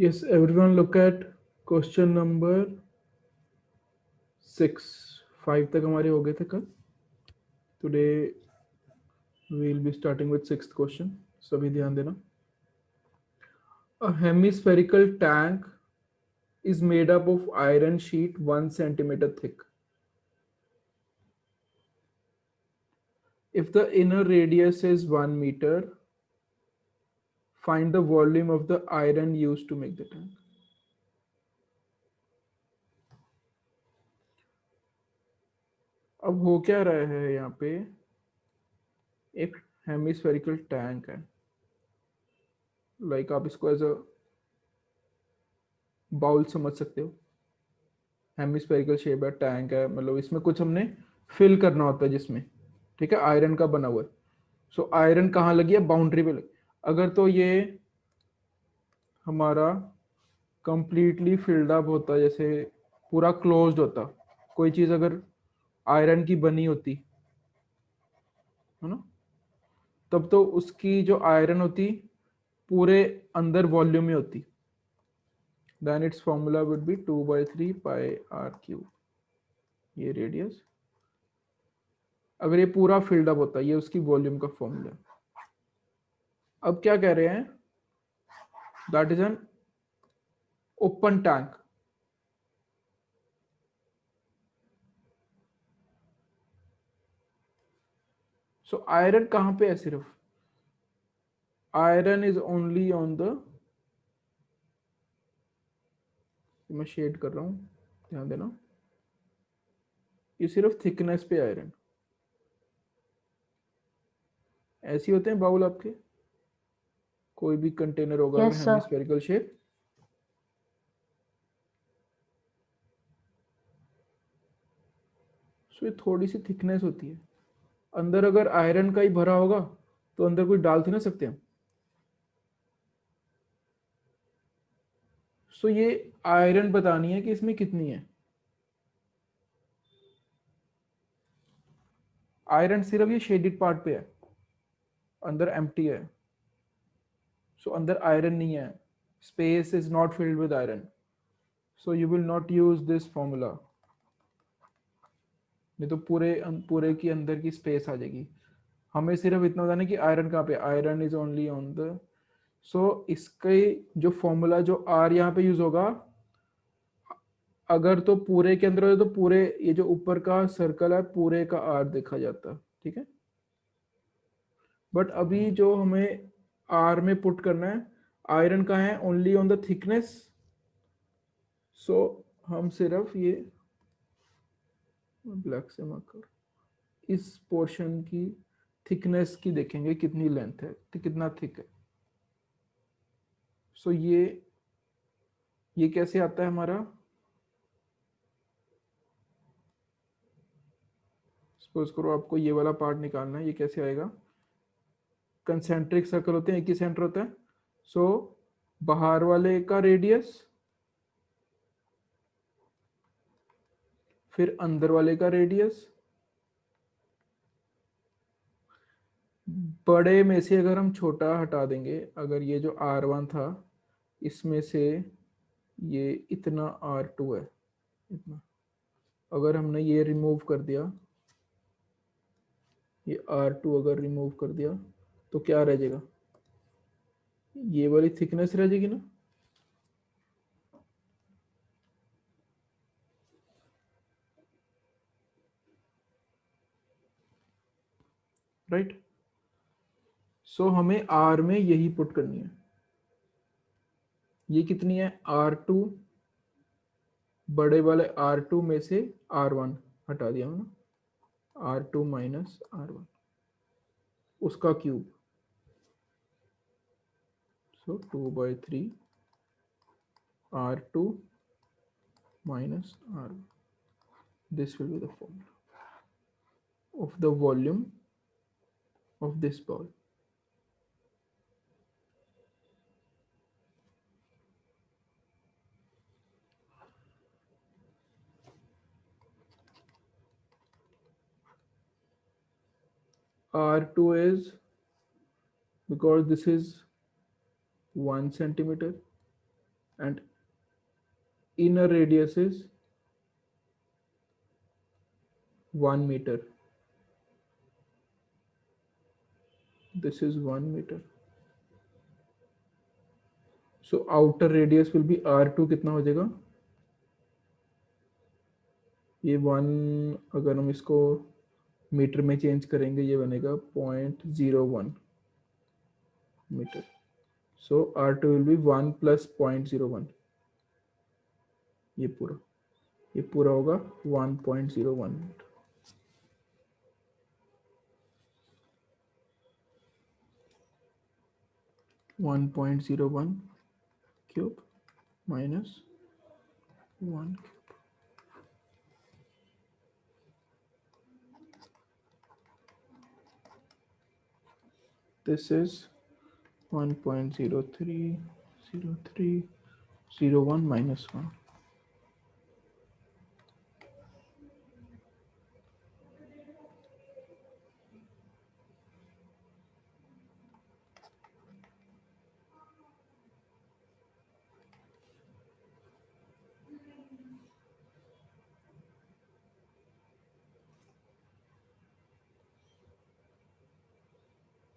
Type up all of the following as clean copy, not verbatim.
Yes, everyone look at question number 6. 5 तक हमारे हो गए थे कल. Today we will be starting with 6th question. सभी ध्यान देना. A hemispherical tank is made up of iron sheet 1 centimeter thick. If the inner radius is 1 meter, find the volume of the iron used to make the tank. अब हो क्या रहा है यहाँ पे, एक हेमिस्फेरिकल टैंक है. लाइक आप इसको एज अ बाउल समझ सकते हो. हेमिस्फेरिकल शेप है, टैंक है, मतलब इसमें कुछ हमने फिल करना होता है जिसमें, ठीक है, आयरन का बना हुआ है. सो आयरन कहाँ लगी है, बाउंड्री पे लगी. अगर तो ये हमारा कंप्लीटली फिल्ड अप होता, जैसे पूरा क्लोज्ड होता, कोई चीज़ अगर आयरन की बनी होती है ना, तब तो उसकी जो आयरन होती पूरे अंदर वॉल्यूम में होती. Then it's formula would be 2/3 pi r cube. ये रेडियस अगर ये पूरा फिल्ड अप होता, ये उसकी वॉल्यूम का फॉर्मूला. अब क्या कह रहे हैं, that is an open tank. So iron कहां पे है, सिर्फ iron is only on the, मैं शेड कर रहा हूं, ध्यान देना, ये सिर्फ थिकनेस पे आयरन. ऐसे होते हैं बाउल आपके, कोई भी कंटेनर होगा अगर यस सर। हेमिस्फेरिकल शेप, सो ये थोड़ी सी थिकनेस होती है. अंदर अगर आयरन का ही भरा होगा तो अंदर कोई डाल तो नहीं सकते हम. सो ये आयरन बतानी है कि इसमें कितनी है. आयरन सिर्फ ये शेडेड पार्ट पे है, अंदर एम्प्टी है. सो अंदर आयरन नहीं है, space is not filled with iron. So you will not use this formula, नहीं तो पूरे की अंदर की स्पेस आ जाएगी. हमें सिर्फ इतना बताना कि आयरन कहाँ पे, iron is only on the. So इसके जो फॉर्मूला, जो आर यहाँ पे यूज होगा, अगर तो पूरे के अंदर हो तो पूरे, ये जो ऊपर का सर्कल है पूरे का आर देखा जाता, ठीक है. बट अभी जो हमें आर में पुट करना है, आयरन का है ओनली ऑन द थिकनेस. सो हम सिर्फ ये ब्लैक से मार्कर इस पोर्शन की थिकनेस की देखेंगे, कितनी लेंथ है, तो कितना थिक है. सो ये कैसे आता है हमारा, सपोज करो आपको ये वाला पार्ट निकालना है, ये कैसे आएगा. कंसेंट्रिक सर्कल होते हैं, एक ही सेंटर होता है. सो बाहर वाले का रेडियस, फिर अंदर वाले का रेडियस, बड़े में से अगर हम छोटा हटा देंगे, अगर ये जो R1 था इसमें से ये इतना R2 है, इतना, अगर हमने ये रिमूव कर दिया, ये R2 अगर रिमूव कर दिया तो क्या रह जाएगा, ये वाली थिकनेस रह जाएगी ना. राइट. सो हमें R में यही पुट करनी है. ये कितनी है, R2, बड़े वाले R2 में से R1 हटा दिया ना, R2 माइनस R1, उसका cube. So 2/3 R2 minus R1. This will be the formula of the volume of this ball. R2 is, because this is 1 centimeter, and inner radius is 1 meter. This is 1 meter. So outer radius will be R2 कितना हो जाएगा? ये 1 अगर हम इसको metre में change करेंगे ये बनेगा 0.01 metre. So R2 will be 1 plus 0.01. ये पूरा होगा 1.01 metre. One point zero one cube minus 1 cube. This is 1.030301 minus 1.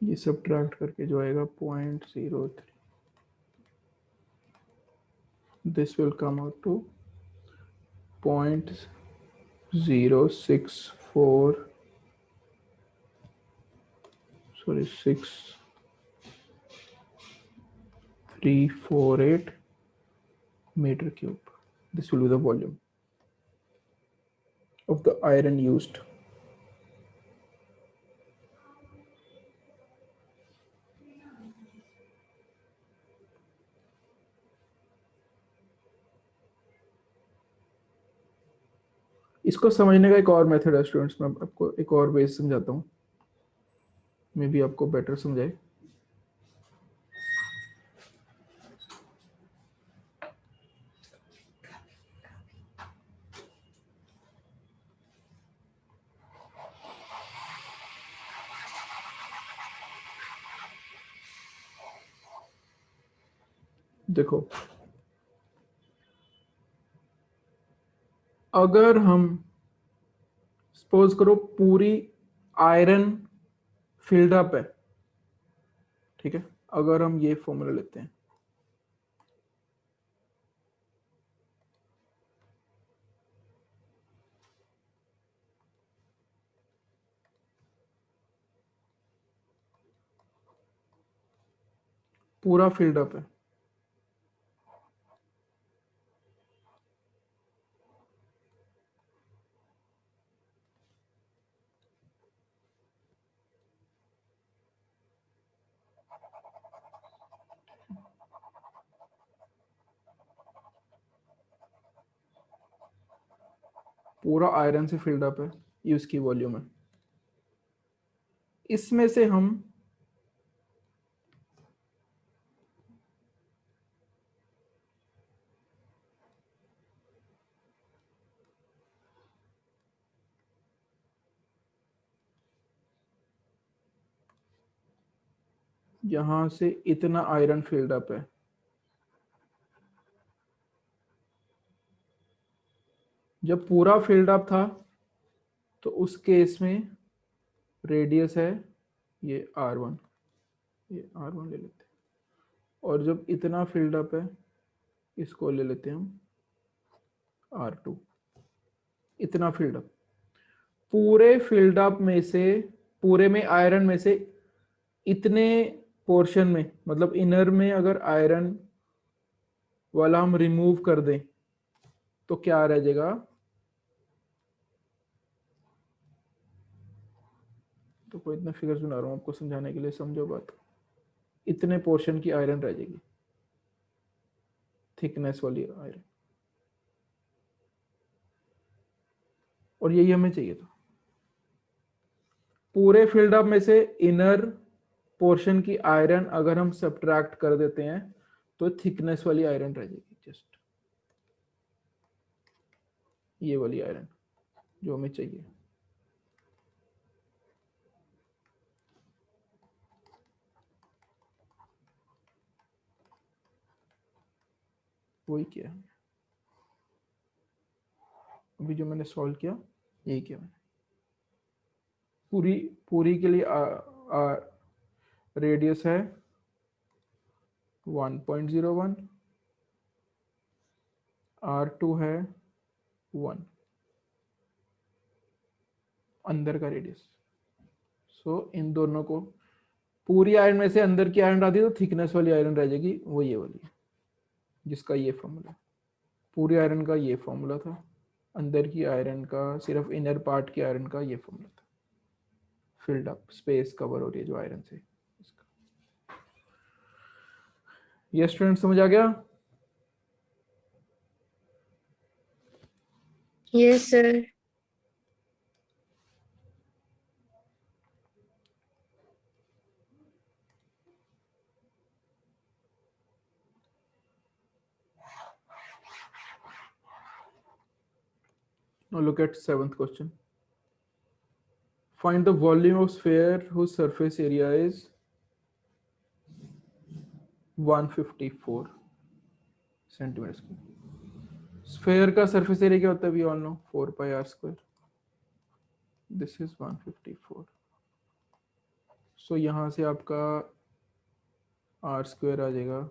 ये सब्ट्रैक्ट करके जो आएगा 0.03. This will come out to 0.064 6348 meter cube. This will be the volume of the iron used. इसको समझने का एक और मेथड है स्टूडेंट्स, मैं आपको एक और वे समझाता हूँ, मे बी आपको बेटर समझाए. देखो, अगर हम सपोज करो पूरी आयरन फिल्ड अप है, ठीक है, अगर हम ये फॉर्मूला लेते हैं, पूरा फिल्ड अप है, पूरा आयरन से फिल्ड अप है, ये उसकी वॉल्यूम है. इसमें से हम यहां से इतना आयरन फिल्ड अप है, जब पूरा फिल्ड अप था तो उस केस में रेडियस है ये R1, ये R1 ले लेते हैं, और जब इतना फिल्ड अप है इसको ले लेते हैं हम R2. इतना फिल्ड अप, पूरे फिल्ड अप में से, पूरे में आयरन में से इतने पोर्शन में, मतलब इनर में अगर आयरन वाला हम रिमूव कर दें तो क्या रह जाएगा? तो कोई इतना फिगर्स बना रहा हूं आपको समझाने के लिए, समझो बात. इतने पोर्शन की आयरन रह जाएगी, थिकनेस वाली आयरन, और यही हमें चाहिए था. पूरे फील्ड अप में से इनर पोर्शन की आयरन अगर हम सब्ट्रैक्ट कर देते हैं तो थिकनेस वाली आयरन रह जाएगी, जस्ट ये वाली आयरन जो हमें चाहिए. वही किया है अभी जो मैंने सॉल्व किया, यही किया मैंने। पूरी पूरी के लिए रेडियस है 1.01, R2 है 1, अंदर का रेडियस। सो इन दोनों को, पूरी आयरन में से अंदर की आयरन आती है तो थिकनेस वाली आयरन रह जाएगी, वो ये वाली है जिसका ये फॉर्मूला। पूरी आयरन का ये फॉर्मूला था, अंदर की आयरन का, सिर्फ इनर पार्ट की आयरन का ये फॉर्मूला था। फिल्ड अप स्पेस कवर हो रही है जो आयरन से। ये स्टूडेंट समझ आ गया? Yes sir. Now look at 7th question. Find the volume of sphere whose surface area is 154 centimetre square. Sphere का सरफेस एरिया क्या होता है? We all know 4 pi r square. This is 154। So यहाँ से आपका are square आ जाएगा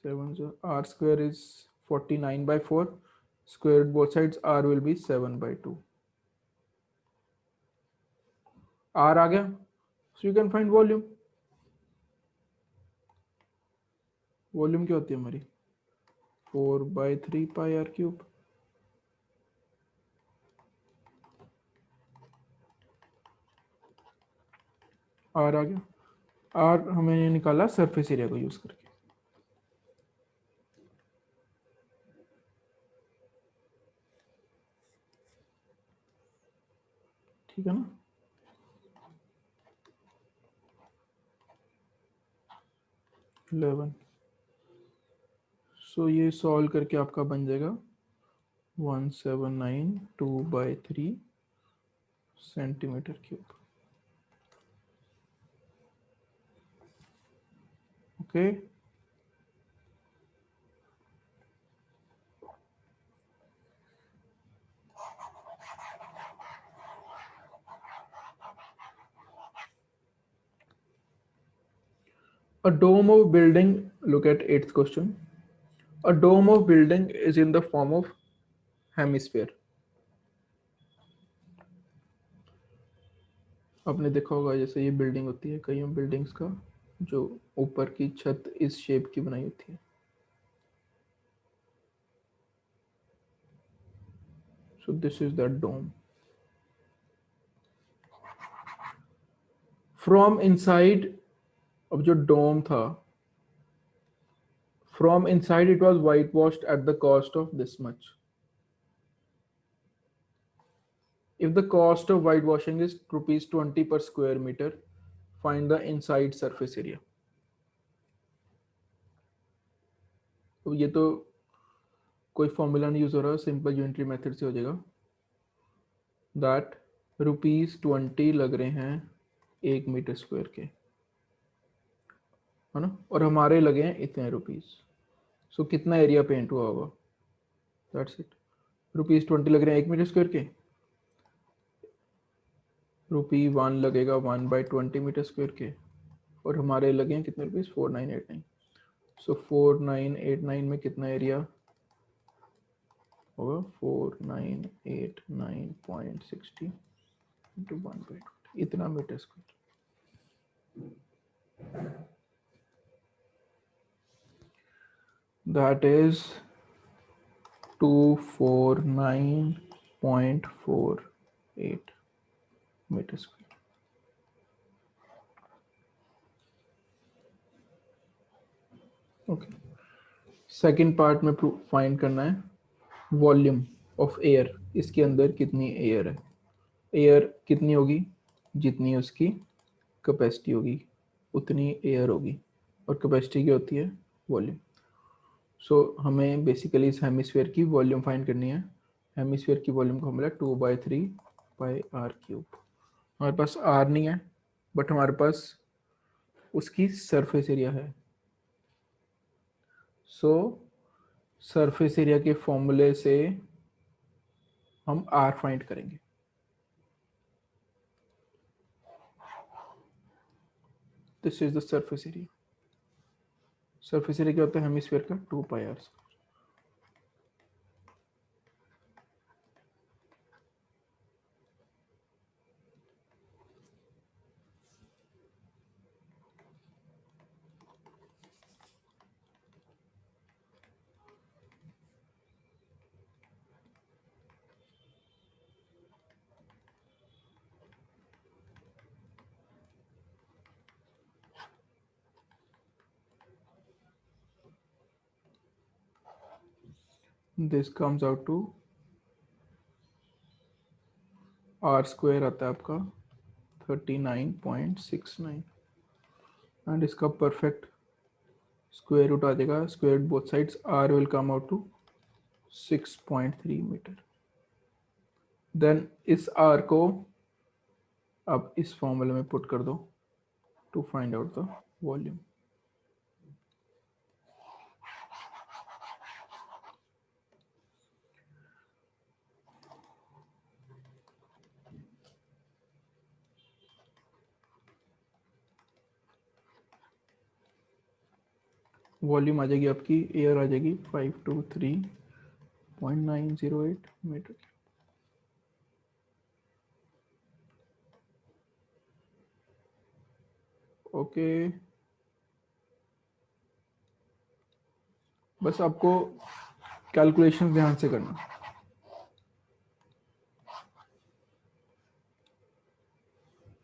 7, r square is 49/4, squared both sides, r will be 7/2। r आ गया, so you can find volume। Volume क्या होती है हमारी? 4/3 पाई आर क्यूब। आर आ गया। आर हमें निकाला सरफेस एरिया को यूज करके। ठीक है ना? इलेवन। सो ये सॉल्व करके आपका बन जाएगा 1792/3 centimetre cube. Okay, a dome of building, look at 8th question. A dome of building is in the form of hemisphere। आपने देखा होगा जैसे ये बिल्डिंग होती है, कई बिल्डिंग्स का जो ऊपर की छत इस शेप की बनाई होती है। So this is the dome। From inside, अब जो डोम था, from inside it was whitewashed at the cost of this much। If the cost of whitewashing is ₹20 per square meter, find the inside surface area। तो ये तो कोई formula नहीं use हो रहा, सिंपल यूनिटरी मेथड से हो जाएगा। दैट ₹20 लग रहे हैं 1 मीटर स्क्वायर के, है ना, और हमारे लगे हैं इतने रुपीस। सो कितना एरिया पेंट हुआ होगा? That's it. ₹20 लग रहे हैं 1 मीटर स्क्वायर के, ₹1 लगेगा 1/20 मीटर स्क्वायर के, और हमारे लगे हैं कितने रुपीस? 4989। सो 4989 में कितना एरिया होगा? 4989.60 इंटू 1/20, इतना metre square. That is 249.48 metre square. Okay, second part में फाइंड करना है वॉल्यूम ऑफ एयर। इसके अंदर कितनी एयर है? एयर कितनी होगी? जितनी उसकी कैपेसिटी होगी उतनी एयर होगी, और कैपेसिटी क्या होती है? वॉल्यूम। सो हमें बेसिकली इस हेमिस्फीयर की वॉल्यूम फाइंड करनी है। हेमिस्फीयर की वॉल्यूम को मिला 2/3 पाई r क्यूब। हमारे पास r नहीं है, बट हमारे पास उसकी सरफेस एरिया है। सो सरफेस एरिया के फॉर्मूले से हम r फाइंड करेंगे। This is the surface area. Surface area क्या होता है हेमिस्फीयर का? 2 πr। This comes out to r² आता है आपका 39.69 एंड इसका परफेक्ट स्क्वायर रूट आ जाएगा। Square both sides, r will come out to 6.3 metre. Then इस r को अब इस फॉर्मूले में पुट कर दो to find out the volume. Volume आ जाएगी आपकी, एयर आ जाएगी 523.908 मीटर। ओके, बस आपको कैलकुलेशन ध्यान से करना।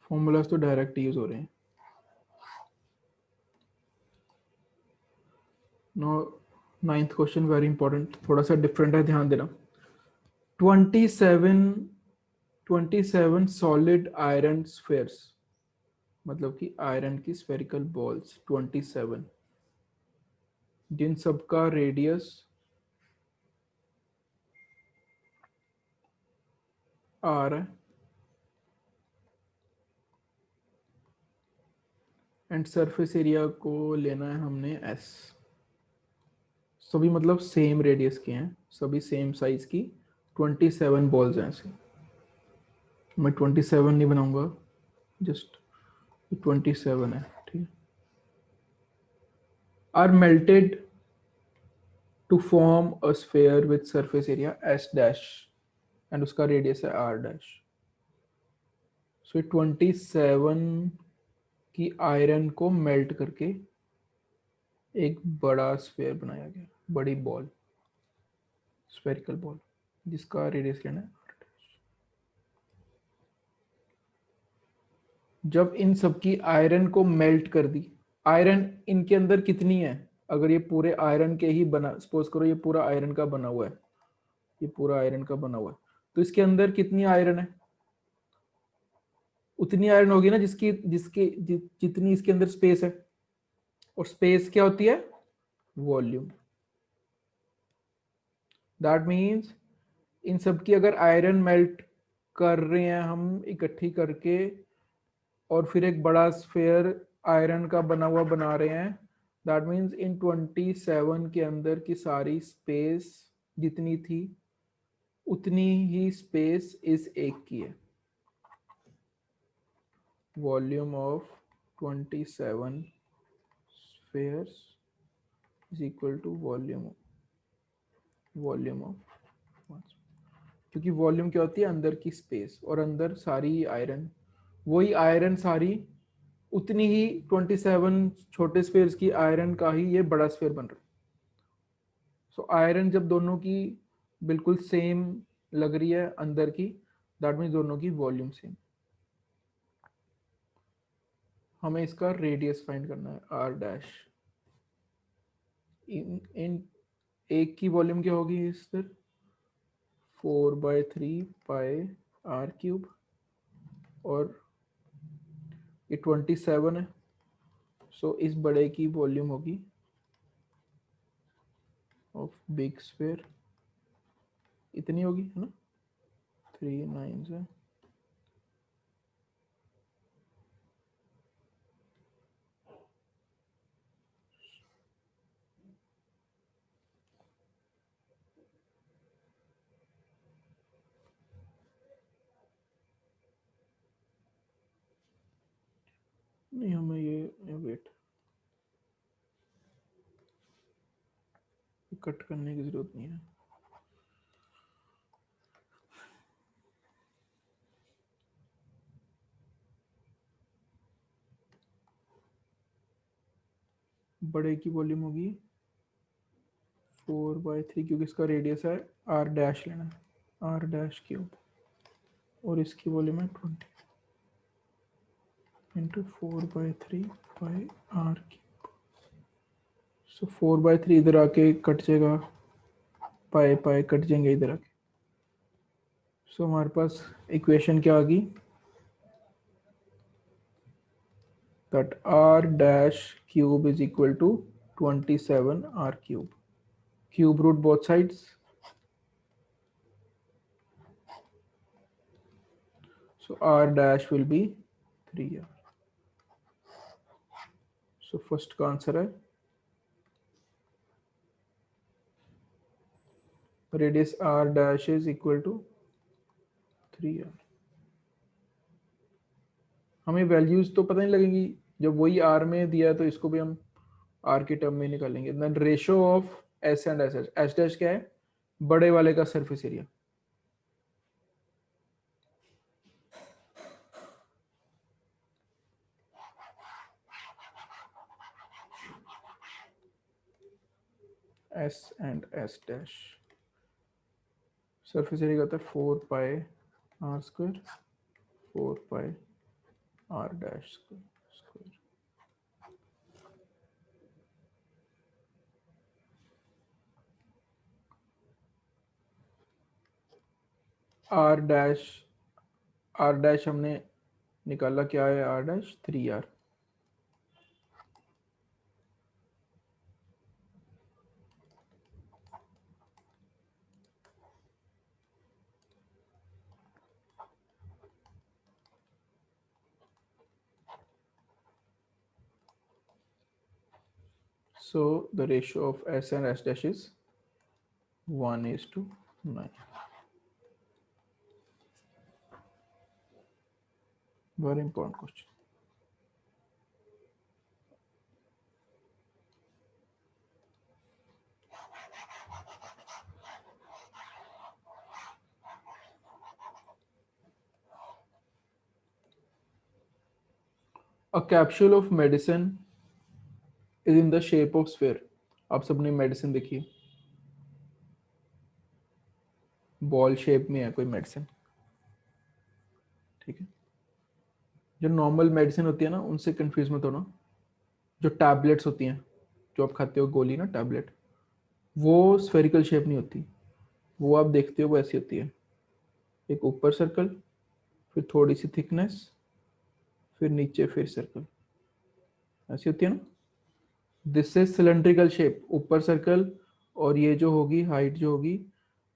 फॉर्मूलाज तो डायरेक्ट यूज हो रहे हैं। No, 9th question very important, थोड़ा सा डिफरेंट है, ध्यान देना। 27 सॉलिड आयरन स्फेयर्स, मतलब कि आयरन की स्फेरिकल बॉल्स 27, जिन सबका रेडियस r है एंड सरफेस एरिया को लेना है हमने s। सभी मतलब सेम रेडियस के हैं, सभी सेम साइज की 27 बॉल्स हैं ऐसे। मैं 27 नहीं बनाऊंगा, जस्ट 27 है, ठीक है। Are melted to form a sphere with surface area s dash and उसका रेडियस है r डैश। सो 27 की आयरन को मेल्ट करके एक बड़ा स्फेयर बनाया गया, बड़ी बॉल, स्फेरिकल बॉल, जिसका रेडियस लेना है। जब इन सबकी आयरन को मेल्ट कर दी, आयरन इनके अंदर कितनी है? अगर ये पूरे आयरन के ही बना, सपोज करो ये पूरा आयरन का बना हुआ है, ये पूरा आयरन का बना हुआ है, तो इसके अंदर कितनी आयरन है? उतनी आयरन होगी ना जिसकी जिसकी जितनी इसके अंदर स्पेस है। और स्पेस क्या होती है? वॉल्यूम। दैट मीन्स इन सब की अगर आयरन मेल्ट कर रहे हैं हम इकट्ठी करके, और फिर एक बड़ा स्फेयर आयरन का बना हुआ बना रहे हैं, दैट मीन्स इन 27 के अंदर की सारी स्पेस जितनी थी उतनी ही स्पेस इस एक की है। Volume of 27 spheres is equal to volume of, क्योंकि वॉल्यूम क्या होती है? अंदर की स्पेस, और अंदर सारी आयरन, वही आयरन सारी, उतनी ही 27 छोटे स्फेयर्स की आयरन का ही ये बड़ा स्फेयर बन रहा है। सो आयरन जब दोनों की बिल्कुल सेम लग रही है अंदर की, दैट मीन्स दोनों की वॉल्यूम सेम। हमें इसका रेडियस फाइंड करना है r डैश। इन एक की वॉल्यूम क्या होगी इस पर? 4/3 पाई r क्यूब, और ये 27 है। सो इस बड़े की वॉल्यूम होगी ऑफ बिग स्फीयर इतनी होगी, है ना, 3 9 है। नहीं हमें ये वेट कट करने की जरूरत नहीं है। बड़े की वॉल्यूम होगी 4/3, क्योंकि इसका रेडियस है r डैश लेना है, r डैश क्यूब, और इसकी वॉल्यूम है 20 इंटू 4/3 बाई आर क्यूब। सो 4/3 इधर आके कट जाएगा, पाए पाए कट जाएंगे इधर आके। सो हमारे पास इक्वेशन क्या आ गई, that r dash cube is equal to 27 r cube. Cube root both sides. So r dash will be 3r. So first का आंसर है radius r dash is equal to 3r. हमें values तो पता नहीं लगेंगी, जब वही r में दिया है तो इसको भी हम r के टर्म में निकालेंगे। Then ratio of s and s, s dash क्या है, बड़े वाले का surface area, s and s dash surface area होता है 4πr², 4πr dash square. Are dash हमने निकाला, क्या है r dash, 3r। So the ratio of s and s dash is 1:9. Very important question. A capsule of medicine is in the shape of sphere. आप सबने medicine देखी, ball shape में है कोई मेडिसिन, ठीक है। जो नॉर्मल मेडिसिन होती है ना, उनसे कंफ्यूज मत होना। जो टैबलेट्स होती हैं, जो आप खाते हो गोली ना, टैबलेट, वो स्फेरिकल शेप नहीं होती। वो आप देखते हो वो ऐसी होती है, एक ऊपर सर्कल, फिर थोड़ी सी थिकनेस, फिर नीचे फिर सर्कल, ऐसी होती है ना। दिस इज सिलेंड्रिकल शेप, ऊपर सर्कल, और ये जो होगी हाइट जो होगी,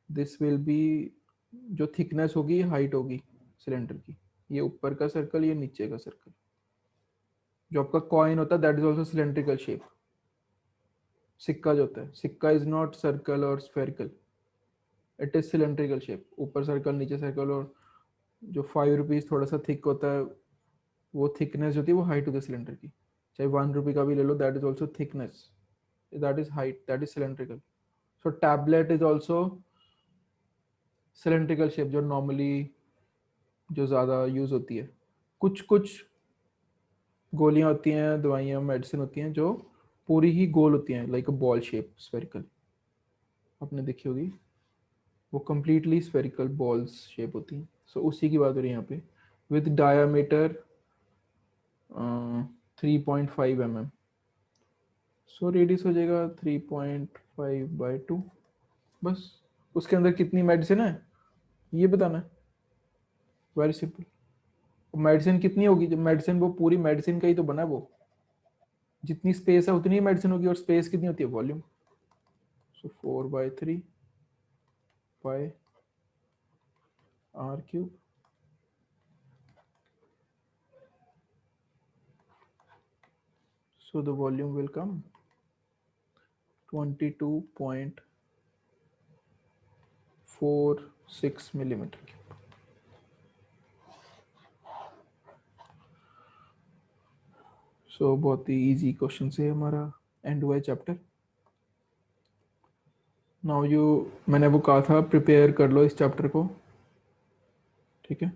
दिस विल बी, जो थिकनेस होगी हाइट होगी सिलेंडर की, ये ऊपर का सर्कल, ये नीचे का सर्कल। जो आपका कॉइन होता है that is also cylindrical shape. सिक्का जो होता है, सिक्का इज नॉट सर्कल और spherical, it is cylindrical shape, ऊपर सर्कल नीचे सर्कल। और जो 5 रुपीज थोड़ा सा थिक होता है, वो थिकनेस होती है, वो हाइट होती है सिलेंडर की। चाहे 1 रुपी का भी ले लो, that is also thickness, that is height, that is cylindrical. So tablet is also cylindrical shape, जो नॉर्मली जो ज़्यादा यूज़ होती है। कुछ कुछ गोलियां होती हैं, दवाइयाँ, मेडिसिन होती हैं जो पूरी ही गोल होती हैं, like a ball shape, spherical, आपने देखी होगी, वो कम्प्लीटली स्फेरिकल बॉल्स शेप होती हैं। सो उसी की बात हो रही है यहाँ पे, with diameter 3.5 mm। So radius हो जाएगा 3.5/2। बस उसके अंदर कितनी मेडिसिन है ये बताना है, वेरी सिंपल। मेडिसिन कितनी होगी, जब मेडिसिन, वो पूरी मेडिसिन का ही तो बना है वो, जितनी स्पेस है उतनी ही मेडिसिन होगी, और स्पेस कितनी होती है, volume. So 4/3 pi r cube. So the volume will come 22.46 millimeter cube. So बहुत ही easy क्वेश्चन से हमारा एंड हुआ है चैप्टर. नाउ यू, मैंने वो कहा था प्रिपेयर कर लो इस चैप्टर को, ठीक है.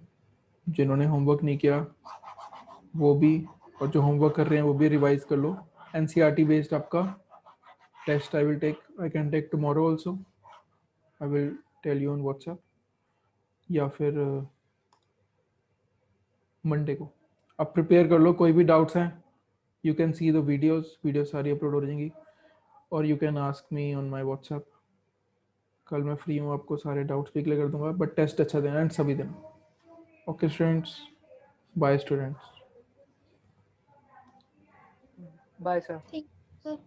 जिन्होंने होमवर्क नहीं किया वो भी, और जो होमवर्क कर रहे हैं वो भी रिवाइज कर लो. एनसीईआरटी बेस्ड आपका test I can take tomorrow also. I will tell you on WhatsApp, या फिर मंडे को. अब प्रिपेयर कर लो. कोई भी डाउट्स हैं you can see the video सारी अपलोड हो जाएंगी, और you can ask me on my WhatsApp. कल मैं फ्री हूँ, आपको सारे डाउट्स भी क्लियर कर दूंगा, बट टेस्ट अच्छा देना एंड सभी दिन. Okay students, bye students. Bye sir. ठीक है.